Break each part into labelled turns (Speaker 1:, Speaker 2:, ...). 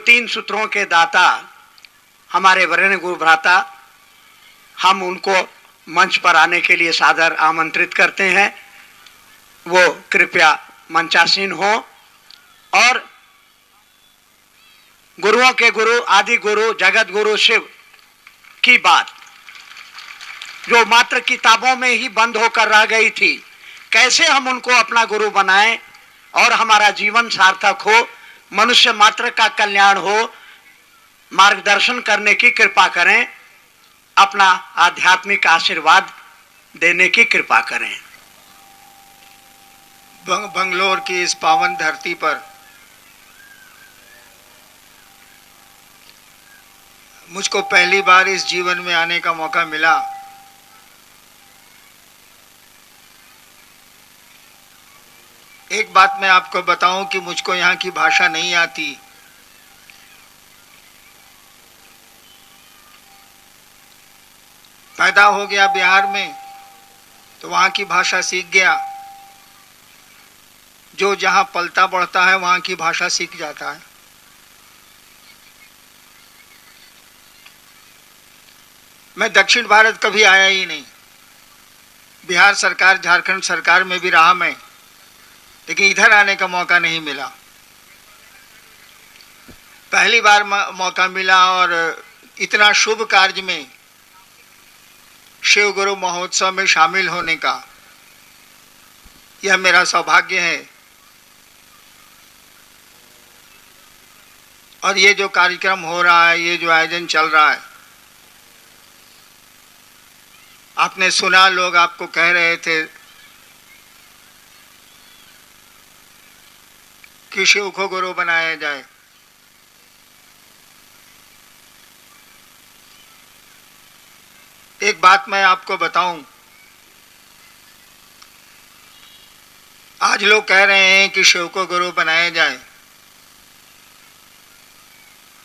Speaker 1: तीन सूत्रों के दाता हमारे वरेण्य गुरु भ्राता, हम उनको मंच पर आने के लिए सादर आमंत्रित करते हैं। वो कृपया मंचासीन हो और गुरुओं के गुरु, आदि गुरु, जगत गुरु शिव की बात जो मात्र किताबों में ही बंद होकर रह गई थी, कैसे हम उनको अपना गुरु बनाएं और हमारा जीवन सार्थक हो, मनुष्य मात्र का कल्याण हो, मार्गदर्शन करने की कृपा करें, अपना आध्यात्मिक आशीर्वाद देने की कृपा करें।
Speaker 2: बंगलोर की इस पावन धरती पर मुझको पहली बार इस जीवन में आने का मौका मिला। एक बात मैं आपको बताऊं कि मुझको यहाँ की भाषा नहीं आती। पैदा हो गया बिहार में तो वहाँ की भाषा सीख गया। जो जहाँ पलता बढ़ता है वहाँ की भाषा सीख जाता है। मैं दक्षिण भारत कभी आया ही नहीं। बिहार सरकार, झारखंड सरकार में भी रहा मैं, लेकिन इधर आने का मौका नहीं मिला। पहली बार मौका मिला और इतना शुभ कार्य में, शिव गुरु महोत्सव में शामिल होने का, यह मेरा सौभाग्य है। और ये जो कार्यक्रम हो रहा है, ये जो आयोजन चल रहा है, आपने सुना, लोग आपको कह रहे थे कि शिव को गुरु बनाया जाए। एक बात मैं आपको बताऊं, आज लोग कह रहे हैं कि शिव को गुरु बनाया जाए,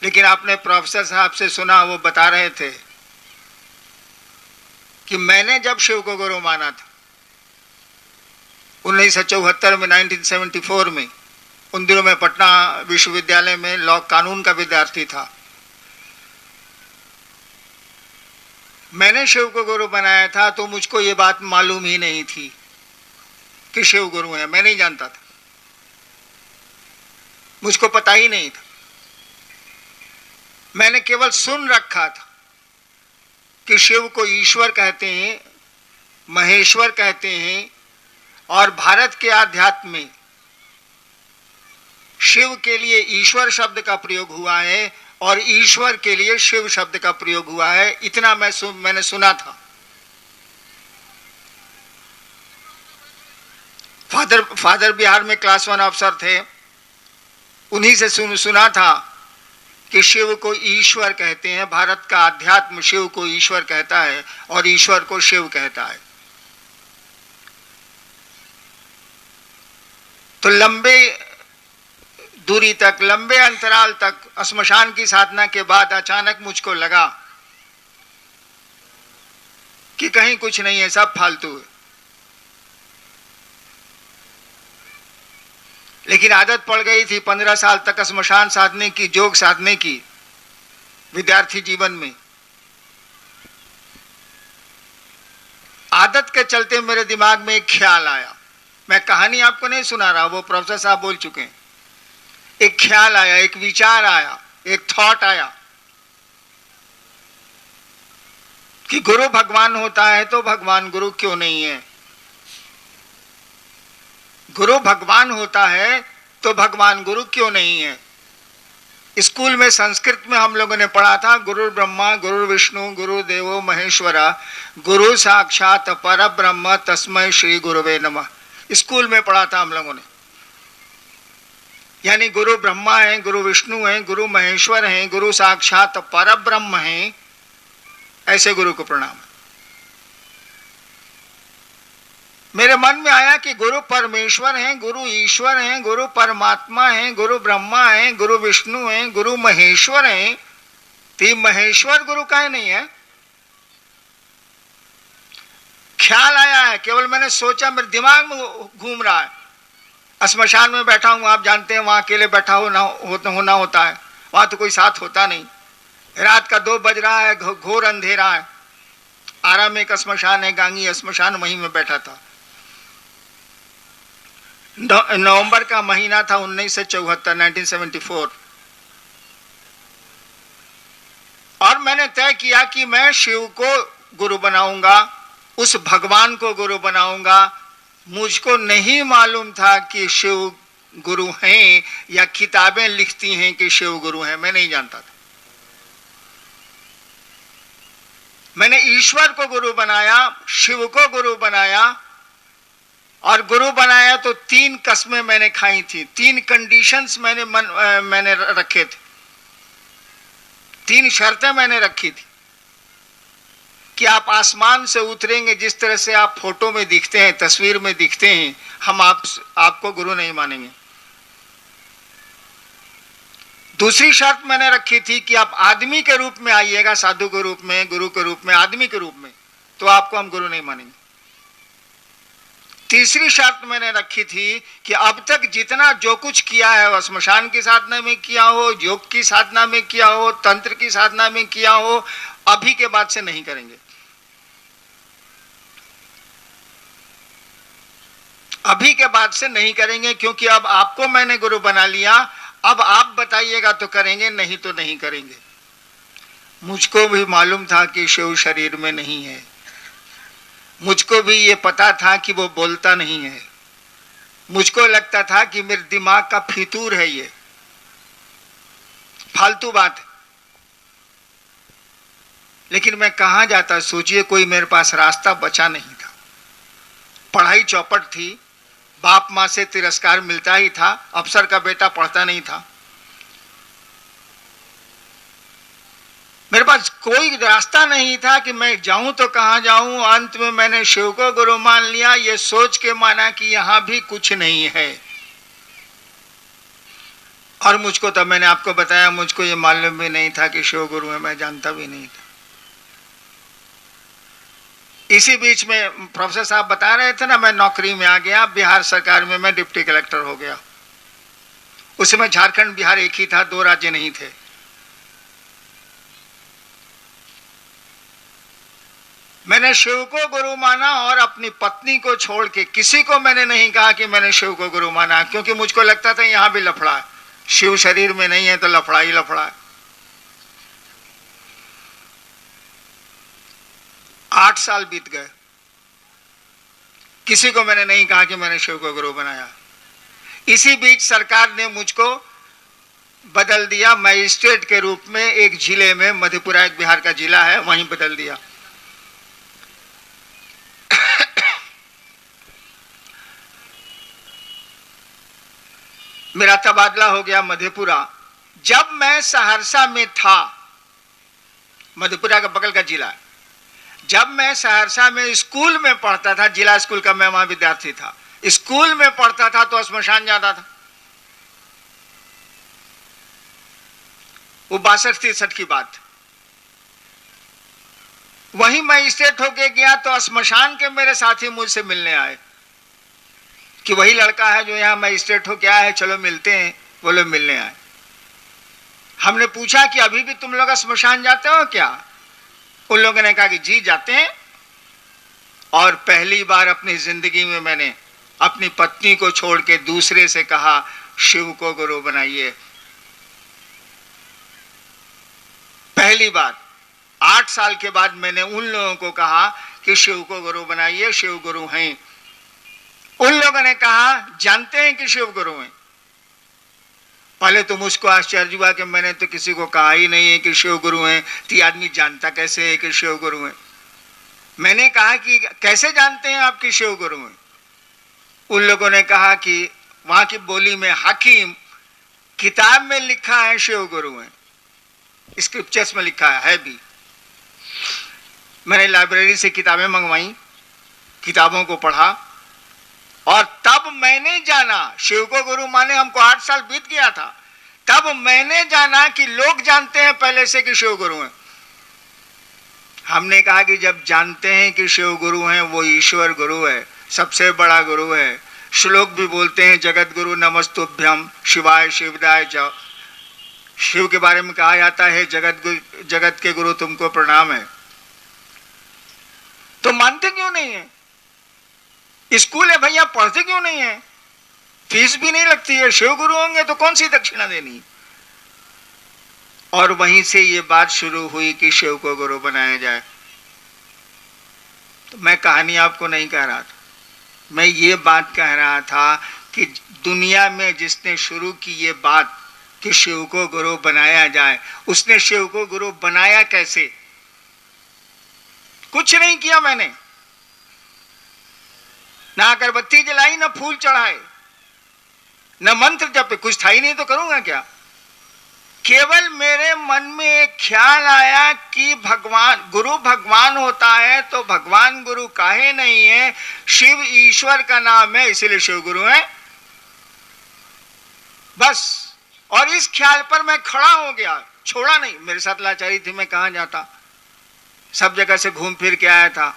Speaker 2: लेकिन आपने प्रोफेसर साहब से सुना, वो बता रहे थे कि मैंने जब शिव को गुरु माना था 1974 में, 1974 में, उन दिनों में पटना विश्वविद्यालय में लॉ कानून का विद्यार्थी था। मैंने शिव को गुरु बनाया था तो मुझको ये बात मालूम ही नहीं थी कि शिव गुरु है। मैं नहीं जानता था, मुझको पता ही नहीं था। मैंने केवल सुन रखा था कि शिव को ईश्वर कहते हैं, महेश्वर कहते हैं, और भारत के आध्यात्म में शिव के लिए ईश्वर शब्द का प्रयोग हुआ है और ईश्वर के लिए शिव शब्द का प्रयोग हुआ है। इतना मैंने सुना था। फादर बिहार में क्लास 1 अफसर थे, उन्हीं से सुना था कि शिव को ईश्वर कहते हैं। भारत का अध्यात्म शिव को ईश्वर कहता है और ईश्वर को शिव कहता है। तो लंबे दूरी तक, लंबे अंतराल तक श्मशान की साधना के बाद अचानक मुझको लगा कि कहीं कुछ नहीं है, सब फालतू है। लेकिन आदत पड़ गई थी 15 साल तक श्मशान साधने की, योग साधने की, विद्यार्थी जीवन में। आदत के चलते मेरे दिमाग में एक ख्याल आया। मैं कहानी आपको नहीं सुना रहा, वो प्रोफेसर साहब बोल चुके हैं। एक ख्याल आया, एक विचार आया, एक थॉट आया कि गुरु भगवान होता है तो भगवान गुरु क्यों नहीं है? गुरु भगवान होता है तो भगवान गुरु क्यों नहीं है? स्कूल में संस्कृत में हम लोगों ने पढ़ा था, गुरु ब्रह्मा गुरु विष्णु गुरु देवो महेश्वरा, गुरु साक्षात परब्रह्म तस्मै श्री गुरुवे नमः। स्कूल में पढ़ा था हम लोगों ने। यानी गुरु ब्रह्मा है, गुरु विष्णु है, गुरु महेश्वर है, गुरु साक्षात परब्रह्म है, ऐसे गुरु को प्रणाम। मेरे मन में आया कि गुरु परमेश्वर हैं, गुरु ईश्वर हैं, गुरु परमात्मा हैं, गुरु ब्रह्मा हैं, गुरु विष्णु हैं, गुरु महेश्वर हैं, तो महेश्वर गुरु काहे नहीं है? ख्याल आया है, केवल मैंने सोचा, मेरे दिमाग में घूम रहा है। श्मशान में बैठा हूं, आप जानते हैं वहां अकेले बैठा होना होता है, वहां तो कोई साथ होता नहीं। रात का 2 बज रहा है, घोर अंधेरा है। आरा में एक श्मशान है, गांगी श्मशान, वहीं में बैठा था। नवंबर का महीना था 1974। और मैंने तय किया कि मैं शिव को गुरु बनाऊंगा, उस भगवान को गुरु बनाऊंगा। मुझको नहीं मालूम था कि शिव गुरु हैं या किताबें लिखती हैं कि शिव गुरु हैं, मैं नहीं जानता था। मैंने ईश्वर को गुरु बनाया, शिव को गुरु बनाया। और गुरु बनाया तो 3 कस्में मैंने खाई थी, 3 कंडीशंस मैंने रखे थे, 3 शर्तें मैंने रखी थी कि आप आसमान से उतरेंगे, जिस तरह से आप फोटो में दिखते हैं, तस्वीर में दिखते हैं, हम आपको गुरु नहीं मानेंगे। दूसरी शर्त मैंने रखी थी कि आप आदमी के रूप में आइएगा, साधु के रूप में, गुरु के रूप में, आदमी के रूप में, तो आपको हम गुरु नहीं मानेंगे। तीसरी शर्त मैंने रखी थी कि अब तक जितना जो कुछ किया है, वह श्मशान की साधना में किया हो, योग की साधना में किया हो, तंत्र की साधना में किया हो, अभी के बाद से नहीं करेंगे। अभी के बाद से नहीं करेंगे, क्योंकि अब आपको मैंने गुरु बना लिया। अब आप बताइएगा तो करेंगे, नहीं तो नहीं करेंगे। मुझको भी मालूम था कि शिव शरीर में नहीं है। मुझको भी ये पता था कि वो बोलता नहीं है। मुझको लगता था कि मेरे दिमाग का फितूर है, ये फालतू बात है। लेकिन मैं कहां जाता, सोचिए, कोई मेरे पास रास्ता बचा नहीं था। पढ़ाई चौपट थी, बाप मां से तिरस्कार मिलता ही था, अफसर का बेटा पढ़ता नहीं था। मेरे पास कोई रास्ता नहीं था कि मैं जाऊं तो कहां जाऊं। अंत में मैंने शिव को गुरु मान लिया, ये सोच के माना कि यहां भी कुछ नहीं है। और मुझको, तो मैंने आपको बताया, मुझको ये मालूम भी नहीं था कि शिव गुरु है, मैं जानता भी नहीं था। इसी बीच में प्रोफेसर साहब बता रहे थे ना, मैं नौकरी में आ गया, बिहार सरकार में मैं डिप्टी कलेक्टर हो गया। उस समय झारखंड बिहार एक ही था, 2 राज्य नहीं थे। मैंने शिव को गुरु माना और अपनी पत्नी को छोड़ के किसी को मैंने नहीं कहा कि मैंने शिव को गुरु माना, क्योंकि मुझको लगता था यहां भी लफड़ा है। शिव शरीर में नहीं है तो लफड़ा ही लफड़ा है। 8 साल बीत गए, किसी को मैंने नहीं कहा कि मैंने शिव को गुरु बनाया। इसी बीच सरकार ने मुझको बदल दिया मजिस्ट्रेट के रूप में, एक जिले में, मधेपुरा एक बिहार का जिला है, वहीं बदल दिया। मेरा तबादला हो गया मधेपुरा। जब मैं सहरसा में था, मधेपुरा का बगल का जिला, जब मैं सहरसा में स्कूल में पढ़ता था, जिला स्कूल का मैं वहां विद्यार्थी था, स्कूल में पढ़ता था तो श्मशान जाता था। वो 62-63 की बात। वहीं मैं स्टेट होके गया तो श्मशान के मेरे साथी मुझसे मिलने आए कि वही लड़का है जो यहां मजिस्ट्रेट हो क्या है, चलो मिलते हैं। वो लोग मिलने आए। हमने पूछा कि अभी भी तुम लोग श्मशान जाते हो क्या? उन लोगों ने कहा कि जी जाते हैं। और पहली बार अपनी जिंदगी में मैंने अपनी पत्नी को छोड़ के दूसरे से कहा शिव को गुरु बनाइए। पहली बार 8 साल के बाद मैंने उन लोगों को कहा कि शिव को गुरु बनाइए, शिव गुरु हैं। उन लोगों ने कहा जानते हैं कि शिव गुरु हैं। पहले तो मुझको आश्चर्य हुआ कि मैंने तो किसी को कहा ही नहीं है कि शिव गुरु हैं, तो ये आदमी जानता कैसे है कि शिव गुरु हैं। मैंने कहा कि कैसे जानते हैं आप कि शिव गुरु हैं? उन लोगों ने कहा कि वहां की बोली में हकीम, किताब में लिखा है शिव गुरु हैं, स्क्रिप्चर्स में लिखा है भी। मैंने लाइब्रेरी से किताबें मंगवाई, किताबों को पढ़ा और तब मैंने जाना शिव को गुरु माने। हमको 8 साल बीत गया था, तब मैंने जाना कि लोग जानते हैं पहले से कि शिव गुरु हैं। हमने कहा कि जब जानते हैं कि शिव गुरु हैं, वो ईश्वर गुरु है, सबसे बड़ा गुरु है। श्लोक भी बोलते हैं जगत गुरु नमस्तुभ्यम शिवाय शिवदाय च। शिव के बारे में कहा जाता है जगत के गुरु तुमको प्रणाम है, तो मानते क्यों नहीं है? स्कूल है भैया, पढ़ते क्यों नहीं है? फीस भी नहीं लगती है, शिव गुरु होंगे तो कौन सी दक्षिणा देनी? और वहीं से ये बात शुरू हुई कि शिव को गुरु बनाया जाए। तो मैं कहानी आपको नहीं कह रहा था, मैं ये बात कह रहा था कि दुनिया में जिसने शुरू की ये बात कि शिव को गुरु बनाया जाए, उसने शिव को गुरु बनाया कैसे? कुछ नहीं किया मैंने, ना अगरबत्ती जलाई, ना फूल चढ़ाए, न मंत्र जपे, कुछ था ही नहीं तो करूंगा क्या? केवल मेरे मन में एक ख्याल आया कि गुरु भगवान होता है तो भगवान गुरु काहे नहीं है? शिव ईश्वर का नाम है, इसीलिए शिव गुरु है, बस। और इस ख्याल पर मैं खड़ा हो गया, छोड़ा नहीं। मेरे साथ लाचारी थी, मैं कहां जाता, सब जगह से घूम फिर के आया था।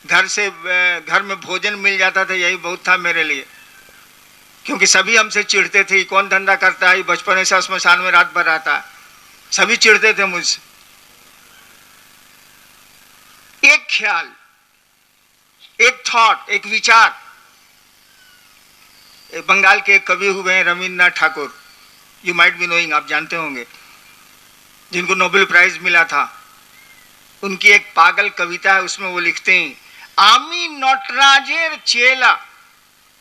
Speaker 2: घर में भोजन मिल जाता था, यही बहुत था मेरे लिए, क्योंकि सभी हमसे चिढ़ते थे, कौन धंधा करता है, बचपन से श्मशान में रात भर रहता है, सभी चिढ़ते थे मुझसे। एक ख्याल, एक थॉट, एक विचार। बंगाल के एक कवि हुए हैं Rabindranath Thakur, you might be knowing, आप जानते होंगे, जिनको नोबेल प्राइज मिला था। उनकी एक पागल कविता है, उसमें वो लिखते हैं, आमी नटराजेर चेला।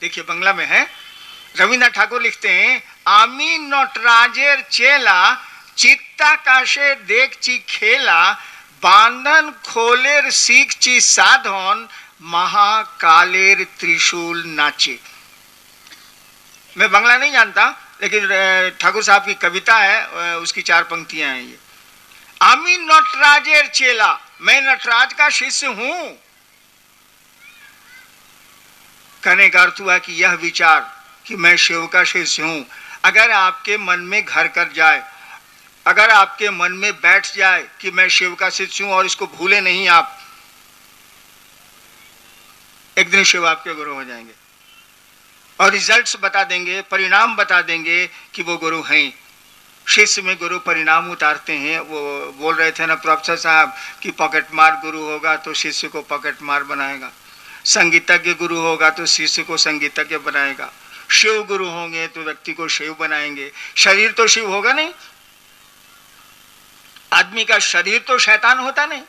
Speaker 2: देखिए बंगला में है, रविन्द्रनाथ ठाकुर लिखते हैं, आमी नटराजेर चेला, चित्ताकाशे देखची खेला, बांधन खोलेर सीखची साधन, महाकालेर त्रिशूल नाचे। मैं बंगला नहीं जानता, लेकिन ठाकुर साहब की कविता है, उसकी 4 पंक्तियां हैं ये। आमी नटराजेर चेला, मैं नटराज का शिष्य हूं। कहने का अर्थ हुआ कि यह विचार कि मैं शिव का शिष्य हूं, अगर आपके मन में घर कर जाए, अगर आपके मन में बैठ जाए कि मैं शिव का शिष्य हूं और इसको भूले नहीं आप, एक दिन शिव आपके गुरु हो जाएंगे और रिजल्ट्स बता देंगे, परिणाम बता देंगे कि वो गुरु हैं। शिष्य में गुरु परिणाम उतारते हैं। वो बोल रहे थे ना प्रोफेसर साहब कि पॉकेट मार गुरु होगा तो शिष्य को पॉकेट मार बनाएगा, संगीतज्ञ गुरु होगा तो शिष्य को संगीतज्ञ बनाएगा, शिव गुरु होंगे तो व्यक्ति को शिव बनाएंगे। शरीर तो शिव होगा नहीं, आदमी का शरीर तो शैतान होता नहीं,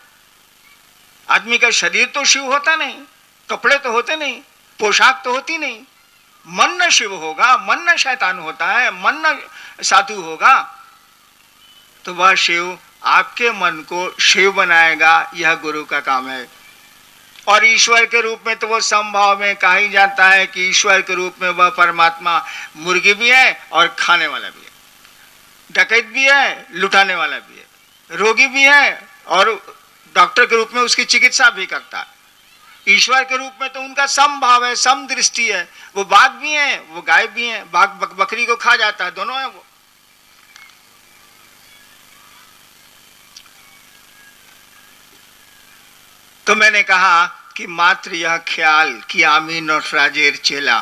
Speaker 2: आदमी का शरीर तो शिव होता नहीं, कपड़े तो होते नहीं, पोशाक तो होती नहीं। मन न शिव होगा, मन न शैतान होता है, मन न साधु होगा, तो वह शिव आपके मन को शिव बनाएगा। यह गुरु का काम है। और ईश्वर के रूप में तो वो समभाव में कहा ही जाता है कि ईश्वर के रूप में वह परमात्मा मुर्गी भी है और खाने वाला भी है, डकैत भी है, लुटाने वाला भी है, रोगी भी है और डॉक्टर के रूप में उसकी चिकित्सा भी करता है। ईश्वर के रूप में तो उनका समभाव है, सम दृष्टि है। वो बाघ भी है, वो गाय भी है, बाघ बकरी को खा जाता है, दोनों है वो। तो मैंने कहा कि मात्र यह ख्याल कि आमी नटराजेर चेला,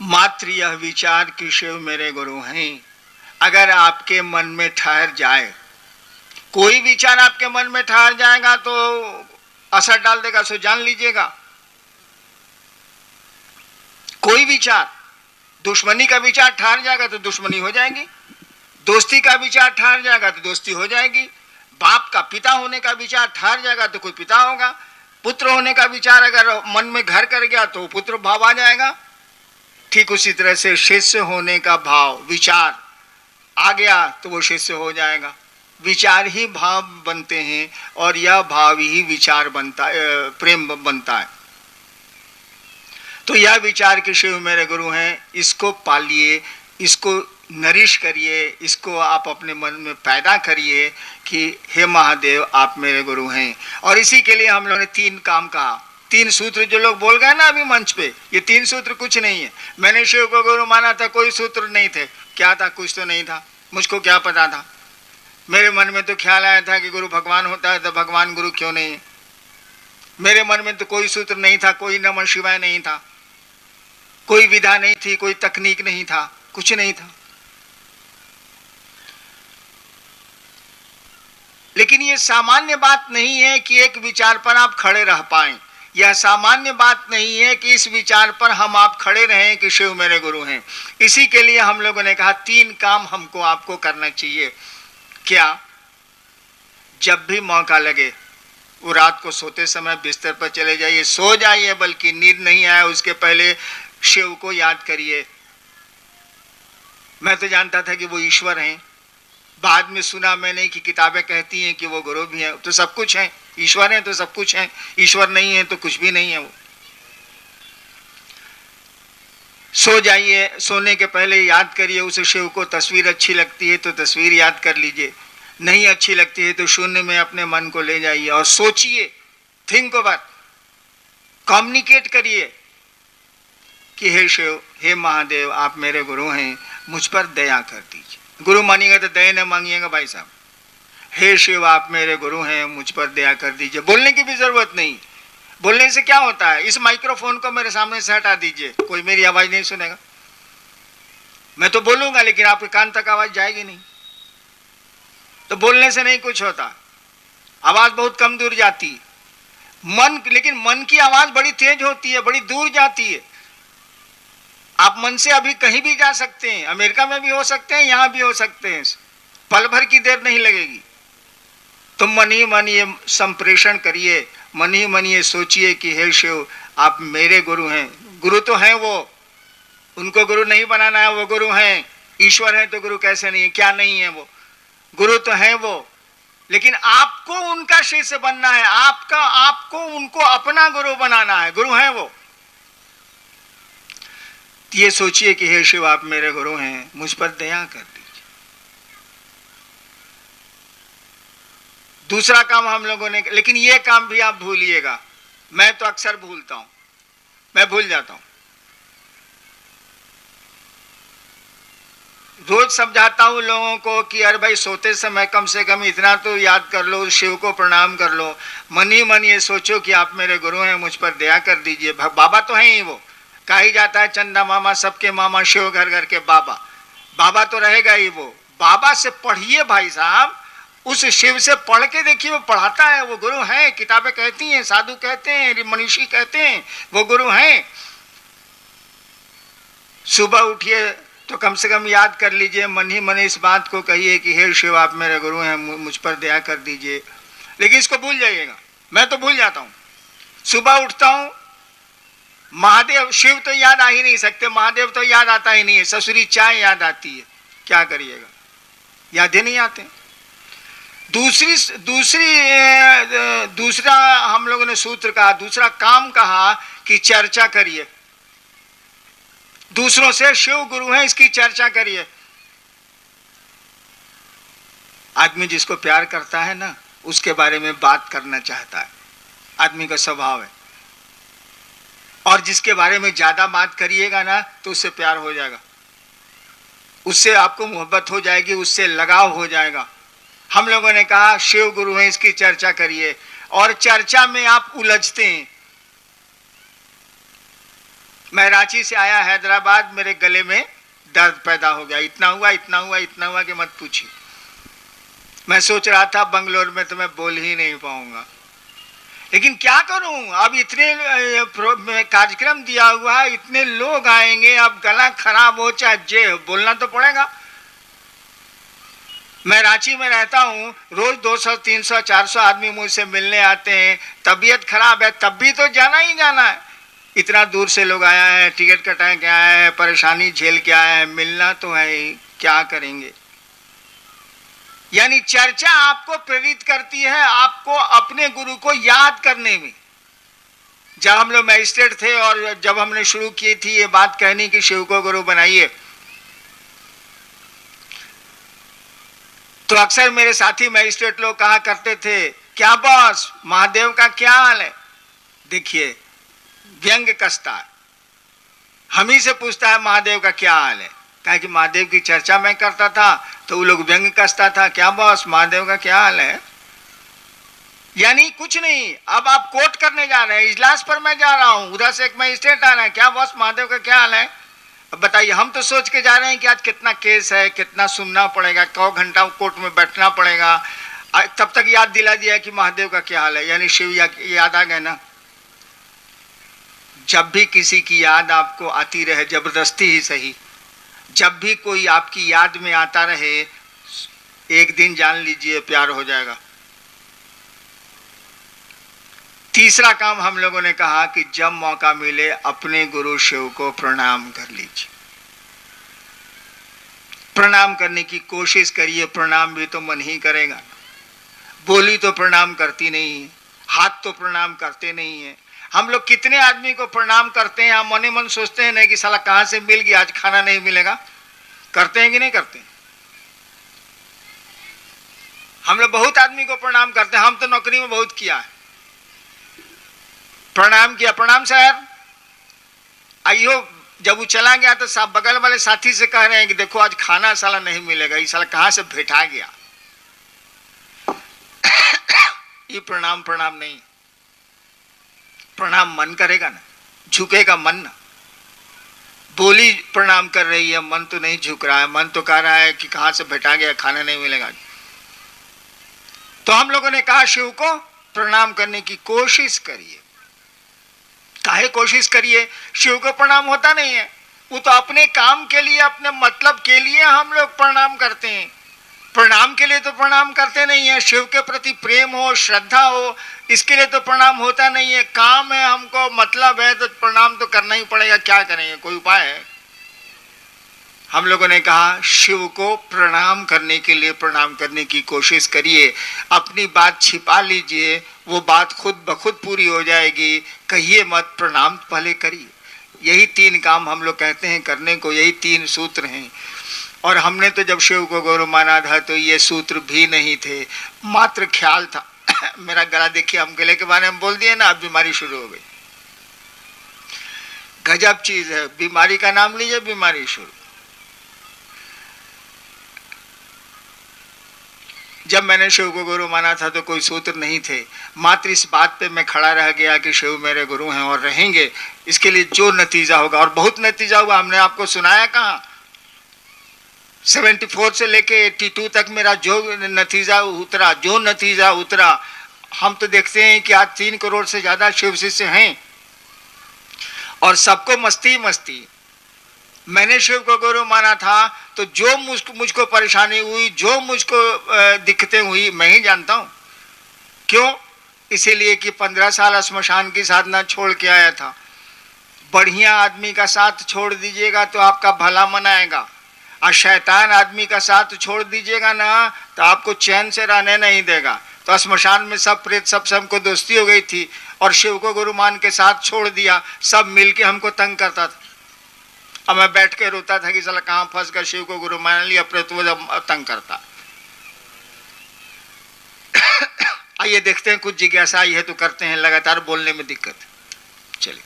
Speaker 2: मात्र यह विचार कि शिव मेरे गुरु हैं, अगर आपके मन में ठहर जाए, कोई विचार आपके मन में ठहर जाएगा तो असर डाल देगा, सो जान लीजिएगा। कोई विचार, दुश्मनी का विचार ठहर जाएगा तो दुश्मनी हो जाएगी, दोस्ती का विचार ठहर जाएगा तो दोस्ती हो जाएगी, बाप का पिता होने का विचार ठहर जाएगा तो कोई पिता होगा, पुत्र होने का विचार अगर मन में घर कर गया तो पुत्र भाव आ जाएगा। ठीक उसी तरह से शिष्य होने का भाव, विचार आ गया तो वो शिष्य हो जाएगा। विचार ही भाव बनते हैं और यह भाव ही विचार बनता है, प्रेम बनता है। तो यह विचार कि शिव मेरे गुरु हैं, इसको पालिए, इसको नरिश करिए, इसको आप अपने मन में पैदा करिए कि हे महादेव आप मेरे गुरु हैं। और इसी के लिए हम लोगों ने 3 काम कहा, 3 सूत्र जो लोग बोल गए ना अभी मंच पे, ये 3 सूत्र कुछ नहीं है। मैंने शिव को गुरु माना था, कोई सूत्र नहीं थे। क्या था? कुछ तो नहीं था, मुझको क्या पता था। मेरे मन में तो ख्याल आया था कि गुरु भगवान होता है तो भगवान गुरु क्यों नहीं है। मेरे मन में तो कोई सूत्र नहीं था, कोई नमः शिवाय नहीं था, कोई विधा नहीं थी, कोई तकनीक नहीं था, कुछ नहीं था। लेकिन ये सामान्य बात नहीं है कि एक विचार पर आप खड़े रह पाएं। यह सामान्य बात नहीं है कि इस विचार पर हम आप खड़े रहें कि शिव मेरे गुरु हैं। इसी के लिए हम लोगों ने कहा 3 काम हमको आपको करना चाहिए। क्या? जब भी मौका लगे वो रात को सोते समय बिस्तर पर चले जाइए, सो जाइए, बल्कि नींद नहीं आए उसके पहले शिव को याद करिए। मैं तो जानता था कि वो ईश्वर हैं, बाद में सुना मैंने कि किताबें कहती हैं कि वो गुरु भी हैं। तो सब कुछ है, ईश्वर है तो सब कुछ है, ईश्वर नहीं है तो कुछ भी नहीं है। वो सो जाइए, सोने के पहले याद करिए उस शिव को। तस्वीर अच्छी लगती है तो तस्वीर याद कर लीजिए, नहीं अच्छी लगती है तो शून्य में अपने मन को ले जाइए और सोचिए, थिंक ओवर, कम्युनिकेट करिए कि हे शिव, हे महादेव, आप मेरे गुरु हैं, मुझ पर दया कर दीजिए। गुरु मानिएगा तो दया न मांगिएगा भाई साहब। हे शिव, आप मेरे गुरु हैं, मुझ पर दया कर दीजिए। बोलने की भी जरूरत नहीं। बोलने से क्या होता है? इस माइक्रोफोन को मेरे सामने से हटा दीजिए, कोई मेरी आवाज नहीं सुनेगा। मैं तो बोलूंगा लेकिन आपके कान तक आवाज जाएगी नहीं। तो बोलने से नहीं कुछ होता, आवाज बहुत कम दूर जाती है। लेकिन मन की आवाज बड़ी तेज होती है, बड़ी दूर जाती है। आप मन से अभी कहीं भी जा सकते हैं, अमेरिका में भी हो सकते हैं, यहां भी हो सकते हैं, पल भर की देर नहीं लगेगी। तो मन ही मन ये संप्रेषण करिए, मन ही मन ये सोचिए कि हे शिव, आप मेरे गुरु हैं। गुरु तो हैं वो, उनको गुरु नहीं बनाना है, वो गुरु हैं। ईश्वर है तो गुरु कैसे नहीं है? क्या नहीं है? वो गुरु तो हैं वो, लेकिन आपको उनका शिष्य बनना है, आपको उनको अपना गुरु बनाना है। गुरु हैं वो। ये सोचिए कि हे शिव, आप मेरे गुरु हैं, मुझ पर दया कर दीजिए। दूसरा काम हम लोगों ने, लेकिन ये काम भी आप भूलिएगा। मैं तो अक्सर भूलता हूं, मैं भूल जाता हूं। रोज समझाता हूं लोगों को कि अरे भाई, सोते समय कम से कम इतना तो याद कर लो, शिव को प्रणाम कर लो। मन ही मन ये सोचो कि आप मेरे गुरु हैं, मुझ पर दया कर दीजिए। बाबा तो हैं ही वो, कहा ही जाता है चंदा मामा सबके मामा, शिव घर घर के बाबा। बाबा तो रहेगा ही वो। बाबा से पढ़िए भाई साहब, उस शिव से पढ़ के देखिए, वो पढ़ाता है, वो गुरु हैं। किताबें कहती हैं, साधु कहते हैं, मनीषी कहते हैं, वो गुरु हैं। सुबह उठिए तो कम से कम याद कर लीजिए, मन ही मन इस बात को कहिए कि हे शिव, आप मेरे गुरु हैं, मुझ पर दया कर दीजिए। लेकिन इसको भूल जाइएगा। मैं तो भूल जाता हूं। सुबह उठता हूं, महादेव, शिव तो याद आ ही नहीं सकते, महादेव तो याद आता ही नहीं है, ससुरी चाय याद आती है। क्या करिएगा, याद ही नहीं आते। दूसरा हम लोगों ने सूत्र कहा, दूसरा काम कहा कि चर्चा करिए दूसरों से। शिव गुरु हैं, इसकी चर्चा करिए। आदमी जिसको प्यार करता है ना, उसके बारे में बात करना चाहता है, आदमी का स्वभाव है। और जिसके बारे में ज्यादा बात करिएगा ना, तो उससे प्यार हो जाएगा, उससे आपको मोहब्बत हो जाएगी, उससे लगाव हो जाएगा। हम लोगों ने कहा शिव गुरु हैं, इसकी चर्चा करिए। और चर्चा में आप उलझते हैं। मैं रांची से आया हैदराबाद, मेरे गले में दर्द पैदा हो गया, इतना हुआ कि मत पूछिए। मैं सोच रहा था बंगलोर में तो मैं बोल ही नहीं पाऊंगा, लेकिन क्या करूं, अब इतने कार्यक्रम दिया हुआ है, इतने लोग आएंगे, अब गला खराब हो चाहे जे हो, बोलना तो पड़ेगा। मैं रांची में रहता हूं, रोज 200, 300, 400 आदमी मुझसे मिलने आते हैं। तबीयत खराब है तब भी तो जाना ही जाना है। इतना दूर से लोग आया है, टिकट कटा के आया है, परेशानी झेल के आया है, मिलना तो है ही, क्या करेंगे। यानी चर्चा आपको प्रेरित करती है, आपको अपने गुरु को याद करने में। जब हम लोग मैजिस्ट्रेट थे और जब हमने शुरू की थी ये बात कहनी कि शिव को गुरु बनाइए, तो अक्सर मेरे साथी मैजिस्ट्रेट लोग कहा करते थे, क्या बॉस, महादेव का क्या हाल है। देखिए, व्यंग कसता है, हम ही से पूछता है महादेव का क्या हाल है। कहा कि महादेव की चर्चा मैं करता था तो वो लोग व्यंग कसता था, क्या बॉस, महादेव का क्या हाल है। यानी कुछ नहीं। अब आप कोर्ट करने जा रहे हैं, इजलास पर मैं जा रहा हूं, उधर से एक मैजिस्ट्रेट आ रहा है, क्या बॉस, महादेव का क्या हाल है। अब बताइए, हम तो सोच के जा रहे हैं कि आज कितना केस है, कितना सुनना पड़ेगा, कौ घंटा कोर्ट में बैठना पड़ेगा, तब तक याद दिला दिया कि महादेव का क्या हाल है, यानी शिव याद आ गए ना। जब भी किसी की याद आपको आती रहे, जबरदस्ती ही सही, जब भी कोई आपकी याद में आता रहे, एक दिन जान लीजिए प्यार हो जाएगा। तीसरा काम हम लोगों ने कहा कि जब मौका मिले अपने गुरु शिव को प्रणाम कर लीजिए, प्रणाम करने की कोशिश करिए। प्रणाम भी तो मन ही करेगा, बोली तो प्रणाम करती नहीं है, हाथ तो प्रणाम करते नहीं है। हम लोग कितने आदमी को प्रणाम करते हैं, हम मने मन सोचते हैं नहीं कि साला कहां से मिल गया, आज खाना नहीं मिलेगा। करते हैं कि नहीं करते? हम लोग बहुत आदमी को प्रणाम करते हैं। हम तो नौकरी में बहुत किया है, प्रणाम किया, प्रणाम सर। आइयो, जब वो चला गया तो सब बगल वाले साथी से कह रहे हैं कि देखो आज खाना साला नहीं मिलेगा, ये साला कहां से भेटा गया। ये प्रणाम प्रणाम नहीं। प्रणाम मन करेगा ना, झुकेगा मन ना। बोली प्रणाम कर रही है, मन तो नहीं झुक रहा है, मन तो कह रहा है कि कहां से भेटा गया, खाना नहीं मिलेगा। तो हम लोगों ने कहा शिव को प्रणाम करने की कोशिश करिए। काहे कोशिश करिए? शिव को प्रणाम होता नहीं है, वो तो अपने काम के लिए, अपने मतलब के लिए हम लोग प्रणाम करते हैं। प्रणाम के लिए तो प्रणाम करते नहीं है। शिव के प्रति प्रेम हो, श्रद्धा हो, इसके लिए तो प्रणाम होता नहीं है। काम है, हमको मतलब है, तो प्रणाम तो करना ही पड़ेगा। क्या करेंगे, कोई उपाय है? हम लोगों ने कहा शिव को प्रणाम करने के लिए प्रणाम करने की कोशिश करिए। अपनी बात छिपा लीजिए, वो बात खुद ब खुद पूरी हो जाएगी। कहिए मत, प्रणाम पहले करिए। यही 3 काम हम लोग कहते हैं करने को, यही 3 सूत्र हैं। और हमने तो जब शिव को गुरु माना था तो ये सूत्र भी नहीं थे, मात्र ख्याल था। मेरा गला देखिए, हम गले के बारे में बोल दिए ना, अब बीमारी शुरू हो गई। गजब चीज है, बीमारी का नाम लीजिए, बीमारी शुरू। जब मैंने शिव को गुरु माना था तो कोई सूत्र नहीं थे, मात्र इस बात पे मैं खड़ा रह गया कि शिव मेरे गुरु हैं और रहेंगे। इसके लिए जो नतीजा होगा, और बहुत नतीजा हुआ, हमने आपको सुनाया कहाँ। 74 से लेके 82 तक मेरा जो नतीजा उतरा, हम तो देखते हैं कि आज 3 करोड़ से ज्यादा शिव शिष्य हैं और सबको मस्ती मस्ती। मैंने शिव को गुरु माना था तो जो मुझको परेशानी हुई, जो मुझको दिक्कतें हुई, मैं ही जानता हूं। क्यों? इसीलिए कि 15 साल श्मशान की साधना छोड़ के आया था। बढ़िया आदमी का साथ छोड़ दीजिएगा तो आपका भला मनाएगा, और शैतान आदमी का साथ छोड़ दीजिएगा ना तो आपको चैन से रहने नहीं देगा। तो श्मशान में सब प्रेत सब हमको दोस्ती हो गई थी, और शिव को गुरु मान के साथ छोड़ दिया। सब मिलके हमको तंग करता था। अब मैं बैठ के रोता था कि साला कहां फंस गया, शिव को गुरु मान लिया, प्रेत वो तंग करता। आइए देखते हैं, कुछ जिज्ञासा आई है तो करते हैं। लगातार बोलने में दिक्कत। चलिए,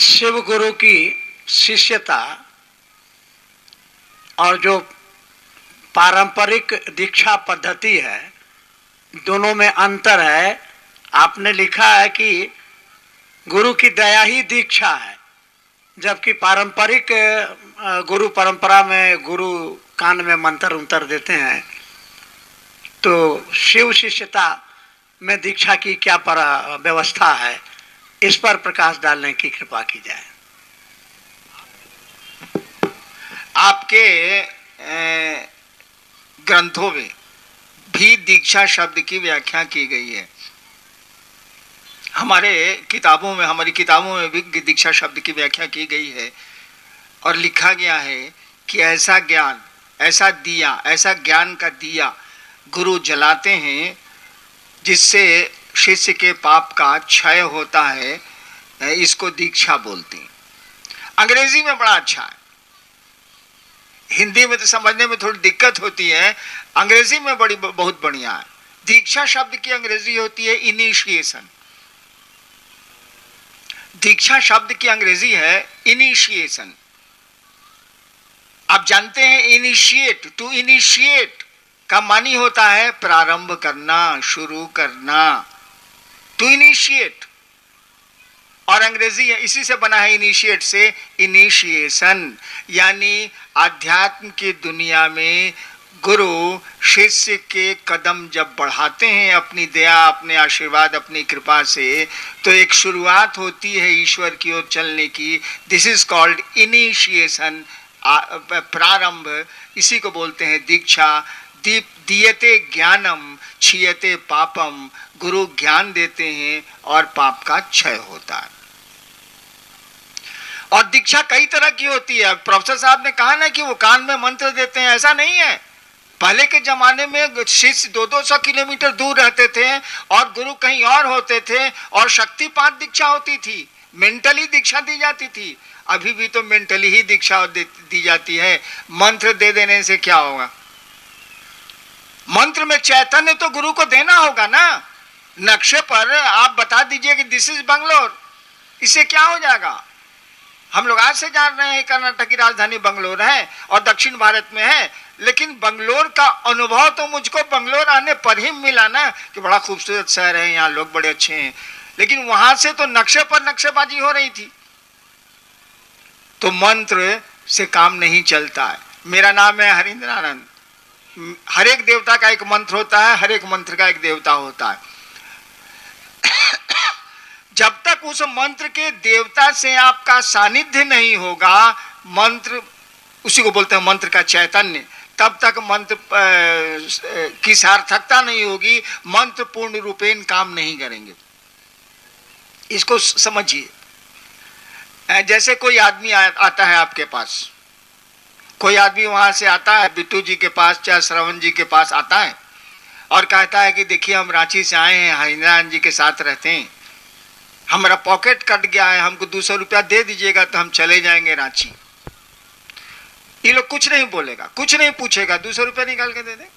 Speaker 1: शिव गुरु की शिष्यता और जो पारंपरिक दीक्षा पद्धति है, दोनों में अंतर है। आपने लिखा है कि गुरु की दया ही दीक्षा है, जबकि पारंपरिक गुरु परंपरा में गुरु कान में मंत्र उंतर देते हैं। तो शिव शिष्यता में दीक्षा की क्या व्यवस्था है, इस पर प्रकाश डालने की कृपा की जाए।
Speaker 2: आपके ग्रंथों में भी दीक्षा शब्द की व्याख्या की गई है। हमारी किताबों में भी दीक्षा शब्द की व्याख्या की गई है, और लिखा गया है कि ऐसा ज्ञान, ऐसा दिया, ऐसा ज्ञान का दिया गुरु जलाते हैं जिससे शिष्य के पाप का क्षय होता है। इसको दीक्षा बोलते हैं। अंग्रेजी में बड़ा अच्छा है, हिंदी में तो समझने में थोड़ी दिक्कत होती है, अंग्रेजी में बहुत बढ़िया है। दीक्षा शब्द की अंग्रेजी होती है इनिशिएशन। दीक्षा शब्द की अंग्रेजी है इनिशिएशन। आप जानते हैं इनिशिएट, टू इनिशिएट का मानी होता है प्रारंभ करना, शुरू करना। टू इनिशिएट, और अंग्रेजी इसी से बना है इनिशिएट से, इनिशिएशन, यानी आध्यात्म की दुनिया में गुरु शिष्य के कदम जब बढ़ाते हैं अपनी दया, अपने आशीर्वाद, अपनी कृपा से, तो एक शुरुआत होती है ईश्वर की ओर चलने की। दिस इज कॉल्ड इनिशिएशन, प्रारंभ। इसी को बोलते हैं दीक्षा। दीयते ज्ञानम क्षीयते पापम, गुरु ज्ञान देते हैं और पाप का क्षय होता है। और दीक्षा कई तरह की होती है। प्रोफेसर साहब ने कहा ना कि वो कान में मंत्र देते हैं, ऐसा नहीं है। पहले के जमाने में शिष्य 200-200 किलोमीटर दूर रहते थे और गुरु कहीं और होते थे, और शक्तिपात दीक्षा होती थी, मेंटली दीक्षा दी जाती थी। अभी भी तो मेंटली ही दीक्षा दी जाती है। मंत्र दे देने से क्या होगा? मंत्र में चैतन्य तो गुरु को देना होगा ना। नक्शे पर आप बता दीजिए कि दिस इज बंगलोर, इससे क्या हो जाएगा? हम लोग आज से जान रहे हैं कर्नाटक की राजधानी बंगलोर है और दक्षिण भारत में है, लेकिन बंगलोर का अनुभव तो मुझको बंगलोर आने पर ही मिला ना, कि बड़ा खूबसूरत शहर है, यहाँ लोग बड़े अच्छे हैं। लेकिन वहां से तो नक्शे पर नक्शेबाजी हो रही थी। तो मंत्र से काम नहीं चलता है। मेरा नाम है हरिंद्र आनंद। हर एक देवता का एक मंत्र होता है, हर एक मंत्र का एक देवता होता है। जब तक उस मंत्र के देवता से आपका सानिध्य नहीं होगा, मंत्र, उसी को बोलते हैं मंत्र का चैतन्य, तब तक मंत्र की सार्थकता नहीं होगी, मंत्र पूर्ण रूपेण काम नहीं करेंगे। इसको समझिए। जैसे कोई आदमी आता है आपके पास, कोई आदमी वहां से आता है बिट्टू जी के पास, चाहे श्रवण जी के पास आता है और कहता है कि देखिए हम रांची से आए हैं, हरिनारायण जी के साथ रहते हैं, हमारा पॉकेट कट गया है, हमको 200 रुपया दे दीजिएगा तो हम चले जाएंगे रांची। ये लोग कुछ नहीं बोलेगा, कुछ नहीं पूछेगा, 200 रुपया निकाल के दे दे।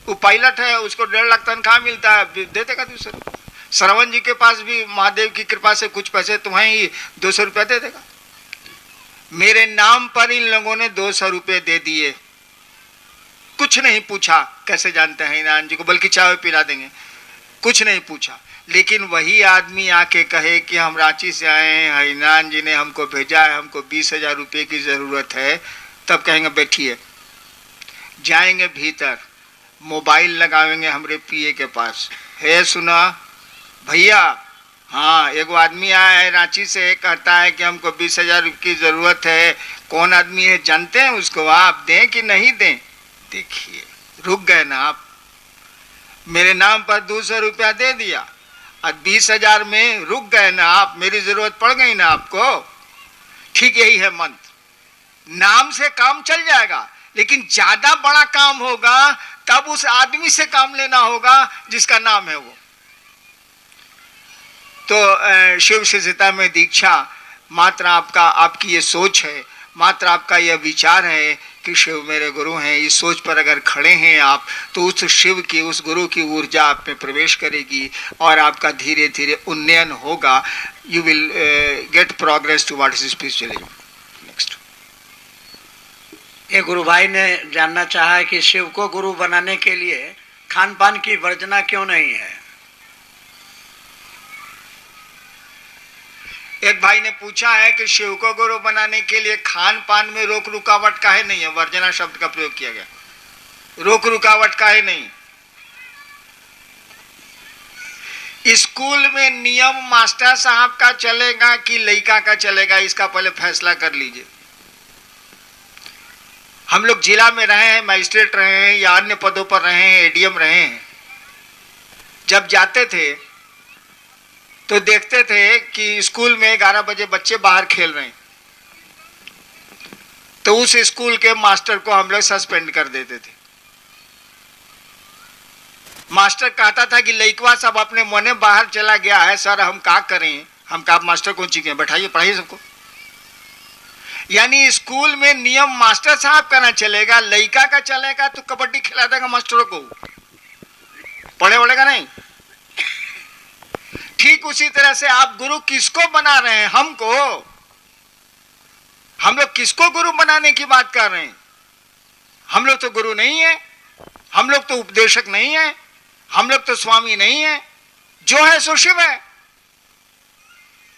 Speaker 2: वो पायलट है, उसको 1.5 लाख तनख्वाह मिलता है, दे देगा 200 रुपया। श्रवण जी के पास भी महादेव की कृपा से कुछ पैसे तुम्हें ही 200 रुपया दे देगा। मेरे नाम पर इन लोगों ने 200 रुपये दे दिए, कुछ नहीं पूछा कैसे जानते हैं नारायण जी को, बल्कि चाय पिला देंगे, कुछ नहीं पूछा। लेकिन वही आदमी आके कहे कि हम रांची से आए हैं, हरिनारायण जी ने हमको भेजा है, हमको 20,000 रुपये की जरूरत है, तब कहेंगे बैठिए। जाएंगे भीतर, मोबाइल लगाएंगे हमारे पीए के पास, है सुना भैया, हाँ एक आदमी आया है रांची से, कहता है कि हमको 20,000 की जरूरत है। कौन आदमी है जानते हैं उसको? आप दें कि नहीं दें? देखिए रुक गए ना आप। मेरे नाम पर 200 रुपया दे दिया और 20,000 में रुक गए ना आप, मेरी जरूरत पड़ गई ना आपको। ठीक यही है मंत्र। नाम से काम चल जाएगा, लेकिन ज्यादा बड़ा काम होगा तब उस आदमी से काम लेना होगा जिसका नाम है वो। तो शिव शिष्यता में दीक्षा मात्र आपकी ये सोच है, मात्र आपका यह विचार है कि शिव मेरे गुरु हैं। इस सोच पर अगर खड़े हैं आप, तो उस शिव की, उस गुरु की ऊर्जा आप में प्रवेश करेगी और आपका धीरे धीरे उन्नयन होगा। You will get progress to what is spiritualism. Next.
Speaker 1: ये गुरु भाई ने जानना चाहा है कि शिव को गुरु बनाने के लिए खान पान की वर्जना क्यों नहीं है।
Speaker 2: एक भाई ने पूछा है कि शिव को गुरु बनाने के लिए खान पान में रोक रुकावट काहे नहीं है? वर्जना शब्द का प्रयोग किया गया, रोक रुकावट काहे नहीं? स्कूल में नियम मास्टर साहब का चलेगा कि लड़का का चलेगा, इसका पहले फैसला कर लीजिए। हम लोग जिला में रहे हैं, मजिस्ट्रेट रहे हैं या अन्य पदों पर रहे हैं, एडीएम रहे हैं। जब जाते थे तो देखते थे कि स्कूल में 11 बजे बच्चे बाहर खेल रहे हैं, तो उस स्कूल के मास्टर को हम लोग सस्पेंड कर देते थे। मास्टर कहता था कि लइकवा सब अपने मने बाहर चला गया है, सर हम क्या करें? हम कहा मास्टर कौन चीजें, बैठाइए पढ़ाइए सबको। यानी स्कूल में नियम मास्टर साहब का ना चलेगा, लइका का चलेगा तो कबड्डी खिला देगा मास्टरों को, पढ़े वढ़ेगा नहीं। ठीक उसी तरह से आप गुरु किसको बना रहे हैं? हमको। हम लोग किसको गुरु बनाने की बात कर रहे हैं? हम लोग तो गुरु नहीं है, हम लोग तो उपदेशक नहीं है, हम लोग तो स्वामी नहीं है। जो है सो शिव है।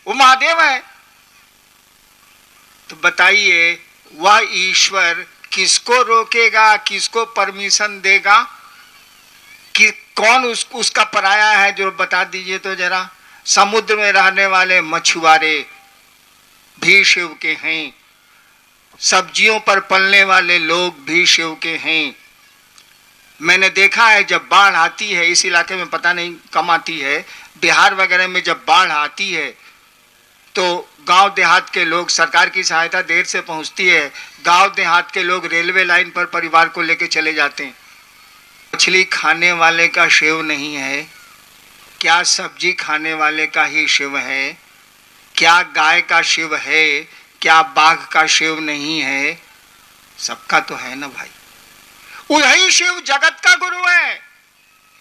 Speaker 2: वो महादेव है। तो बताइए वह ईश्वर किसको रोकेगा, किसको परमिशन देगा, कि कौन उसका पराया है, जो बता दीजिए तो जरा। समुद्र में रहने वाले मछुआरे भी शिव के हैं, सब्जियों पर पलने वाले लोग भी शिव के हैं। मैंने देखा है जब बाढ़ आती है, इस इलाके में पता नहीं कम आती है, बिहार वगैरह में जब बाढ़ आती है तो गांव देहात के लोग, सरकार की सहायता देर से पहुंचती है, गांव देहात के लोग रेलवे लाइन पर परिवार को लेकर चले जाते हैं। मछली खाने वाले का शिव नहीं है क्या? सब्जी खाने वाले का ही शिव है क्या? गाय का शिव है क्या? बाघ का शिव नहीं है? सबका तो है ना भाई। वही शिव जगत का गुरु है।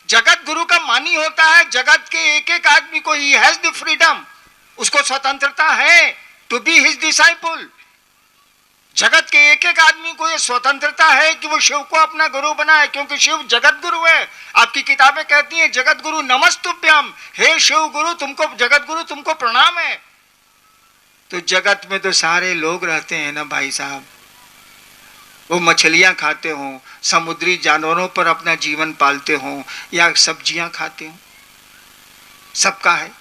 Speaker 2: जगत गुरु का मानी होता है जगत के एक एक आदमी को। ही हैज द फ्रीडम, उसको स्वतंत्रता है टू बी हिज डिसाइपल। जगत के एक एक आदमी को यह स्वतंत्रता है कि वो शिव को अपना गुरु बनाए, क्योंकि शिव जगत गुरु है। आपकी किताबें कहती हैं जगत गुरु नमस्तुभ्यम, हे शिव गुरु तुमको, जगत गुरु तुमको प्रणाम है। तो जगत में तो सारे लोग रहते हैं ना भाई साहब। वो मछलियां खाते हों, समुद्री जानवरों पर अपना जीवन पालते हों, या सब्जियां खाते हों, सबका है।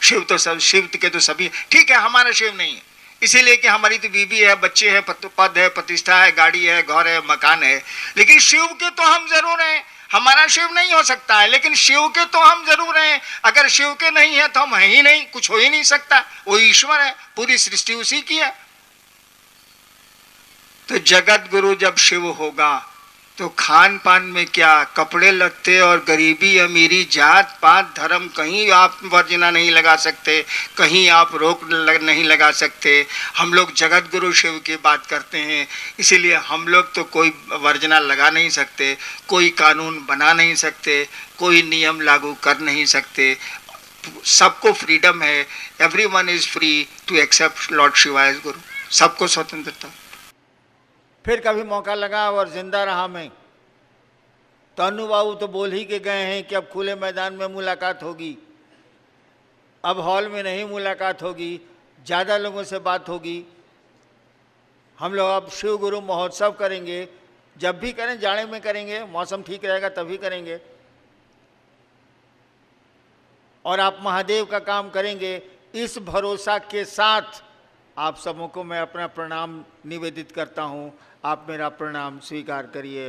Speaker 2: शिव तो सब, शिव के तो सभी ठीक है। हमारा शिव नहीं है इसीलिए कि हमारी तो बीबी है, बच्चे हैं, पद है, प्रतिष्ठा है, गाड़ी है, घर है, मकान है। लेकिन शिव के तो हम जरूर हैं। हमारा शिव नहीं हो सकता है लेकिन शिव के तो हम जरूर हैं। अगर शिव के नहीं है तो हम है ही नहीं, कुछ हो ही नहीं सकता। वो ईश्वर है, पूरी सृष्टि उसी की है। तो जगत गुरु जब शिव होगा तो खान पान में क्या, कपड़े लत्ते और गरीबी अमीरी, जात पात धर्म, कहीं आप वर्जना नहीं लगा सकते, कहीं आप रोक नहीं लगा सकते। हम लोग जगत गुरु शिव की बात करते हैं, इसीलिए हम लोग तो कोई वर्जना लगा नहीं सकते, कोई कानून बना नहीं सकते, कोई नियम लागू कर नहीं सकते। सबको फ्रीडम है। Everyone is free to accept Lord Shiva as guru. सबको स्वतंत्रता।
Speaker 3: फिर कभी मौका लगा और जिंदा रहा मैं तो अनु बाबू तो बोल ही के गए हैं कि अब खुले मैदान में मुलाकात होगी, अब हॉल में नहीं मुलाकात होगी, ज़्यादा लोगों से बात होगी। हम लोग अब शिव गुरु महोत्सव करेंगे, जब भी करें जाड़े में करेंगे, मौसम ठीक रहेगा तभी करेंगे। और आप महादेव का काम करेंगे, इस भरोसा के साथ आप सबों को मैं अपना प्रणाम निवेदित करता हूँ। आप मेरा प्रणाम स्वीकार करिए।